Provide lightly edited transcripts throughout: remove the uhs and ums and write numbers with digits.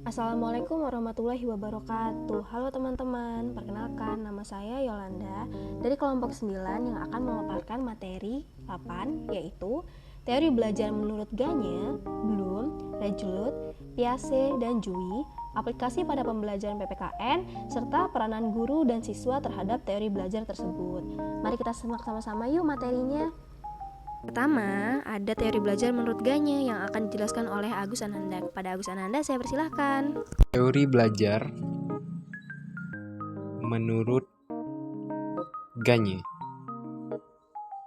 Assalamualaikum warahmatullahi wabarakatuh. Halo teman-teman, perkenalkan nama saya Yolanda dari kelompok 9 yang akan memaparkan materi 8, yaitu teori belajar menurut Gagne, Bloom, Regelut, Piaget, dan Dewey, aplikasi pada pembelajaran PPKN, serta peranan guru dan siswa terhadap teori belajar tersebut. Mari kita simak sama-sama yuk materinya. Pertama, ada teori belajar menurut Gagne yang akan dijelaskan oleh Agus Ananda. Kepada Agus Ananda, saya persilahkan. Teori belajar menurut Gagne.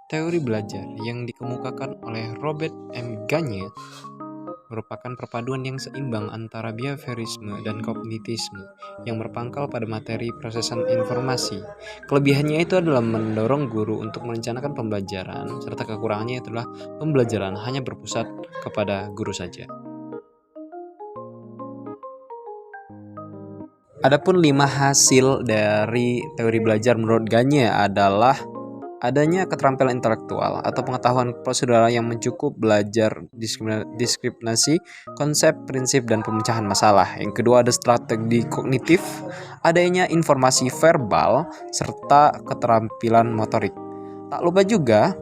Teori belajar yang dikemukakan oleh Robert M. Gagne merupakan perpaduan yang seimbang antara behaviorisme dan kognitisme yang berpangkal pada materi prosesan informasi. Kelebihannya itu adalah mendorong guru untuk merencanakan pembelajaran, serta kekurangannya adalah pembelajaran hanya berpusat kepada guru saja. Adapun 5 hasil dari teori belajar menurut Gagne adalah adanya keterampilan intelektual atau pengetahuan prosedural yang mencukup belajar diskriminasi, konsep, prinsip, dan pemecahan masalah. Yang kedua ada strategi kognitif, adanya informasi verbal, serta keterampilan motorik. Tak lupa juga,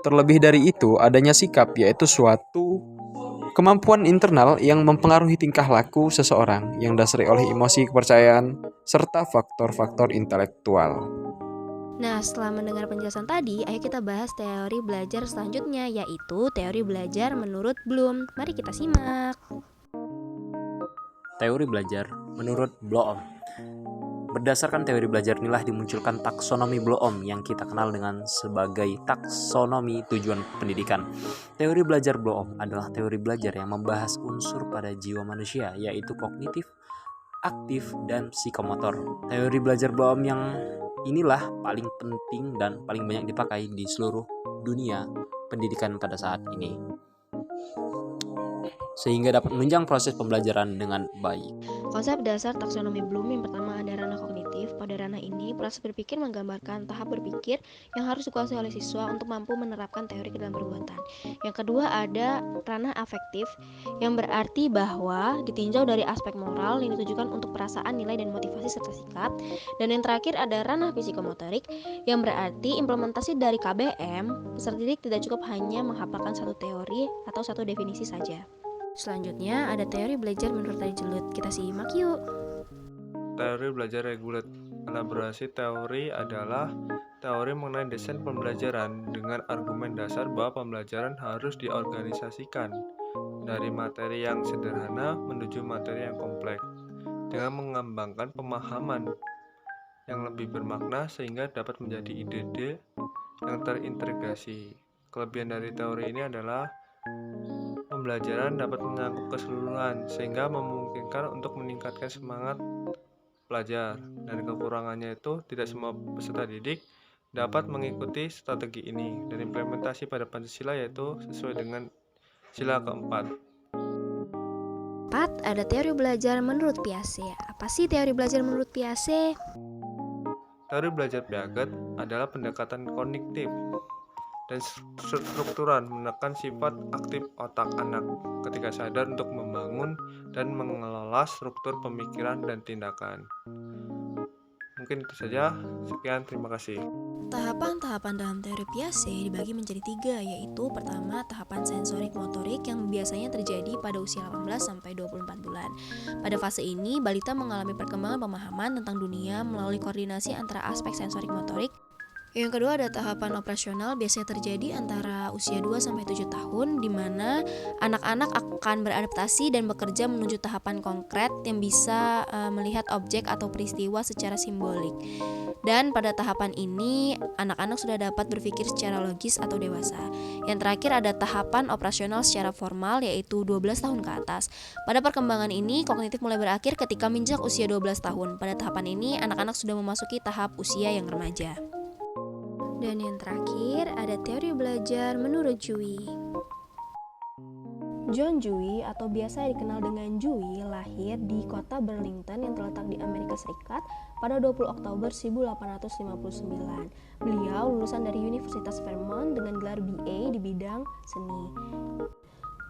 terlebih dari itu, adanya sikap, yaitu suatu kemampuan internal yang mempengaruhi tingkah laku seseorang yang dasari oleh emosi, kepercayaan, serta faktor-faktor intelektual. Nah, setelah mendengar penjelasan tadi, ayo kita bahas teori belajar selanjutnya, yaitu teori belajar menurut Bloom. Mari kita simak. Teori belajar menurut Bloom. Berdasarkan teori belajar inilah dimunculkan taksonomi Bloom yang kita kenal dengan sebagai taksonomi tujuan pendidikan. Teori belajar Bloom adalah teori belajar yang membahas unsur pada jiwa manusia, yaitu kognitif, aktif, dan psikomotor. Teori belajar Bloom yang inilah paling penting dan paling banyak dipakai di seluruh dunia pendidikan pada saat ini, sehingga dapat menunjang proses pembelajaran dengan baik. Konsep dasar taksonomi Bloom yang pertama ada ranah kognitif. Pada ranah ini, proses berpikir menggambarkan tahap berpikir yang harus dikuasai oleh siswa untuk mampu menerapkan teori ke dalam perbuatan. Yang kedua ada ranah afektif, yang berarti bahwa ditinjau dari aspek moral yang ditujukan untuk perasaan, nilai, dan motivasi serta sikap. Dan yang terakhir ada ranah psikomotorik, yang berarti implementasi dari KBM. Peserta didik tidak cukup hanya menghafalkan satu teori atau satu definisi saja. Selanjutnya ada teori belajar menurut Regelut. Kita simak yuk. Teori belajar Regelut. Elaborasi teori adalah teori mengenai desain pembelajaran dengan argumen dasar bahwa pembelajaran harus diorganisasikan dari materi yang sederhana menuju materi yang kompleks dengan mengembangkan pemahaman yang lebih bermakna sehingga dapat menjadi ide-ide yang terintegrasi. Kelebihan dari teori ini adalah pembelajaran dapat menyangkut keseluruhan sehingga memungkinkan untuk meningkatkan semangat pelajar, dan kekurangannya itu tidak semua peserta didik dapat mengikuti strategi ini dan implementasi pada Pancasila yaitu sesuai dengan sila keempat. 4. Ada teori belajar menurut Piaget. Apa sih teori belajar menurut Piaget? Teori belajar Piaget adalah pendekatan kognitif dan struktural menekan sifat aktif otak anak ketika sadar untuk membangun dan mengelola struktur pemikiran dan tindakan. Mungkin itu saja. Sekian, terima kasih. Tahapan-tahapan dalam teori Piaget dibagi menjadi 3, yaitu pertama tahapan sensorik motorik yang biasanya terjadi pada usia 18 sampai 24 bulan. Pada fase ini, balita mengalami perkembangan pemahaman tentang dunia melalui koordinasi antara aspek sensorik motorik. Yang kedua ada tahapan operasional, biasanya terjadi antara usia 2-7 tahun, di mana anak-anak akan beradaptasi dan bekerja menuju tahapan konkret yang bisa melihat objek atau peristiwa secara simbolik. Dan pada tahapan ini, anak-anak sudah dapat berpikir secara logis atau dewasa. Yang terakhir ada tahapan operasional secara formal, yaitu 12 tahun ke atas. Pada perkembangan ini, kognitif mulai berakhir ketika menginjak usia 12 tahun. Pada tahapan ini, anak-anak sudah memasuki tahap usia yang remaja. Dan yang terakhir ada teori belajar menurut Dewey. John Dewey atau biasa dikenal dengan Dewey lahir di kota Burlington yang terletak di Amerika Serikat pada 20 Oktober 1859. Beliau lulusan dari Universitas Vermont dengan gelar BA di bidang seni.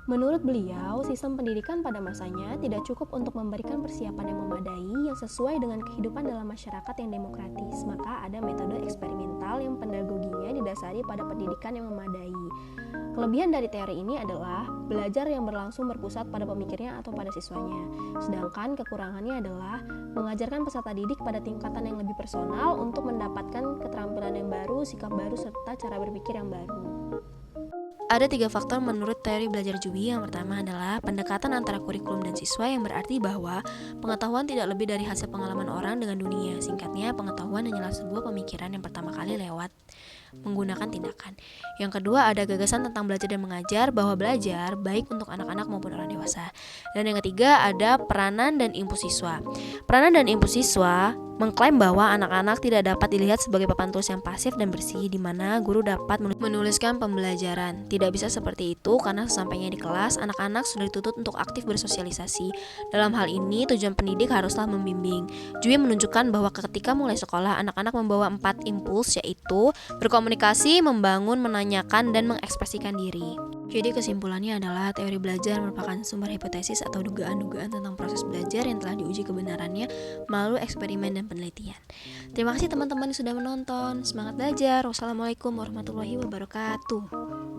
Menurut beliau, sistem pendidikan pada masanya tidak cukup untuk memberikan persiapan yang memadai yang sesuai dengan kehidupan dalam masyarakat yang demokratis. Maka ada metode eksperimental yang pedagoginya didasari pada pendidikan yang memadai. Kelebihan dari teori ini adalah belajar yang berlangsung berpusat pada pemikirnya atau pada siswanya. Sedangkan kekurangannya adalah mengajarkan peserta didik pada tingkatan yang lebih personal untuk mendapatkan keterampilan yang baru, sikap baru, serta cara berpikir yang baru. Ada 3 faktor menurut teori belajar Dewey. Yang pertama adalah pendekatan antara kurikulum dan siswa, yang berarti bahwa pengetahuan tidak lebih dari hasil pengalaman orang dengan dunia. Singkatnya, pengetahuan hanyalah sebuah pemikiran yang pertama kali lewat menggunakan tindakan. Yang kedua, ada gagasan tentang belajar dan mengajar, bahwa belajar baik untuk anak-anak maupun orang dewasa. Dan yang ketiga, ada peranan dan impuls siswa. Peranan dan impuls siswa mengklaim bahwa anak-anak tidak dapat dilihat sebagai papan tulis yang pasif dan bersih, di mana guru dapat menuliskan pembelajaran. Tidak bisa seperti itu karena sesampainya di kelas, anak-anak sudah dituntut untuk aktif bersosialisasi. Dalam hal ini, tujuan pendidik haruslah membimbing. Dewey menunjukkan bahwa ketika mulai sekolah, anak-anak membawa 4 impuls, yaitu berkomunikasi, membangun, menanyakan, dan mengekspresikan diri. Jadi kesimpulannya adalah teori belajar merupakan sumber hipotesis atau dugaan-dugaan tentang proses belajar yang telah diuji kebenarannya melalui eksperimen dan penelitian. Terima kasih teman-teman yang sudah menonton. Semangat belajar. Wassalamualaikum warahmatullahi wabarakatuh.